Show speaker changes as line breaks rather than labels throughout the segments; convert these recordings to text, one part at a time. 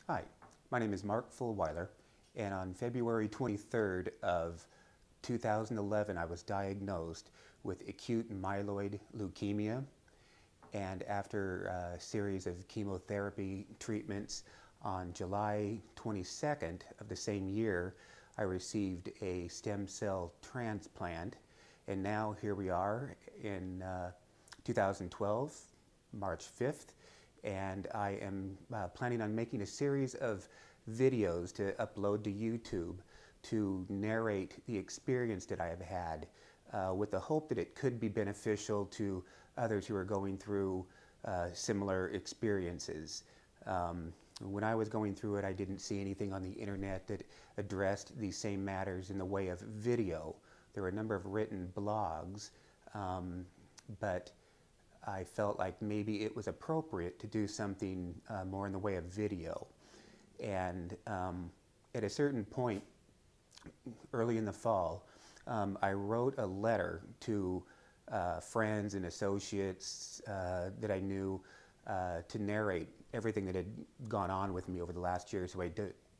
Hi, my name is Mark Fullweiler, and on February 23rd of 2011 I was diagnosed with acute myeloid leukemia, and after a series of chemotherapy treatments on July 22nd of the same year I received a stem cell transplant, and now here we are in 2012, March 5th, and I am planning on making a series of videos to upload to YouTube to narrate the experience that I have had with the hope that it could be beneficial to others who are going through similar experiences. When I was going through it, I didn't see anything on the internet that addressed these same matters in the way of video. There were a number of written blogs, but I felt like maybe it was appropriate to do something more in the way of video. And at a certain point, early in the fall, I wrote a letter to friends and associates that I knew to narrate everything that had gone on with me over the last year, so I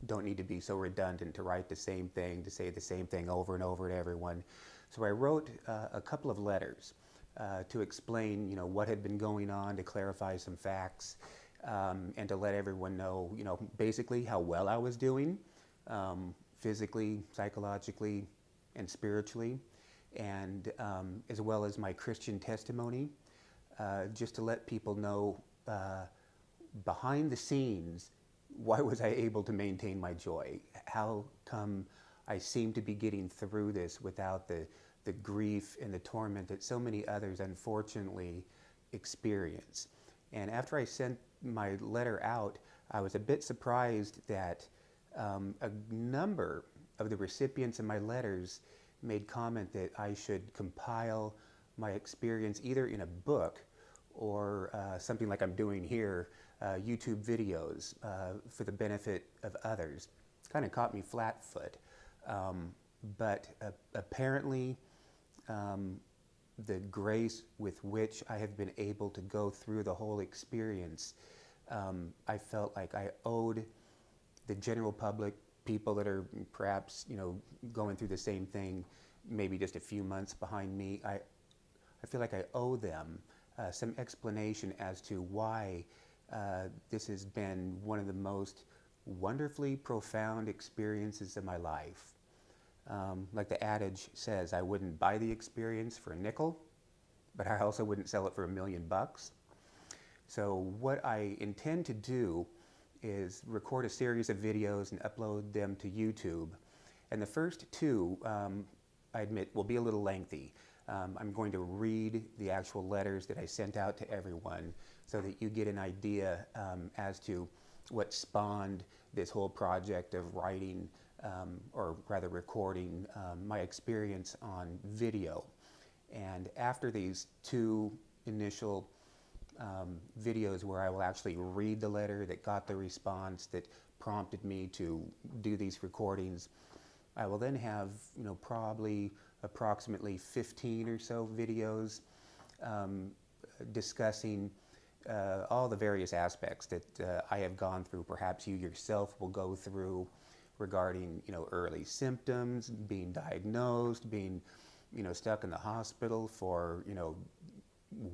don't need to be so redundant to write the same thing, to say the same thing over and over to everyone. So I wrote a couple of letters to explain, what had been going on, to clarify some facts, and to let everyone know, basically how well I was doing, physically, psychologically, and spiritually, and as well as my Christian testimony, just to let people know behind the scenes, why was I able to maintain my joy? How come I seem to be getting through this without the grief and the torment that so many others unfortunately experience? And after I sent my letter out, I was a bit surprised that a number of the recipients of my letters made comment that I should compile my experience either in a book or something like I'm doing here, YouTube videos for the benefit of others. Kind of caught me flat-foot. But apparently the grace with which I have been able to go through the whole experience, I felt like I owed the general public, people that are perhaps going through the same thing, maybe just a few months behind me, I feel like I owe them some explanation as to why this has been one of the most wonderfully profound experiences of my life. Like the adage says, I wouldn't buy the experience for a nickel, but I also wouldn't sell it for $1 million. So what I intend to do is record a series of videos and upload them to YouTube. And the first two, I admit, will be a little lengthy. I'm going to read the actual letters that I sent out to everyone so that you get an idea as to what spawned this whole project of writing, or rather recording, my experience on video. And after these two initial videos where I will actually read the letter that got the response that prompted me to do these recordings, I will then have probably approximately 15 or so videos discussing all the various aspects that I have gone through, perhaps you yourself will go through, regarding early symptoms, being diagnosed, being stuck in the hospital for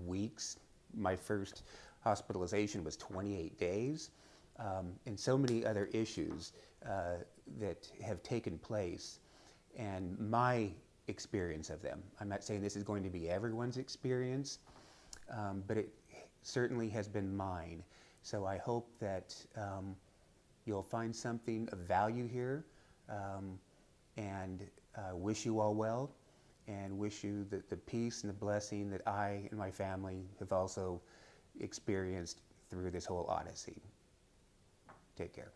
weeks. My first hospitalization was 28 days, and so many other issues that have taken place, and my experience of them. I'm not saying this is going to be everyone's experience, but it certainly has been mine. So I hope that you'll find something of value here, and wish you all well, and wish you the peace and the blessing that I and my family have also experienced through this whole odyssey. Take care.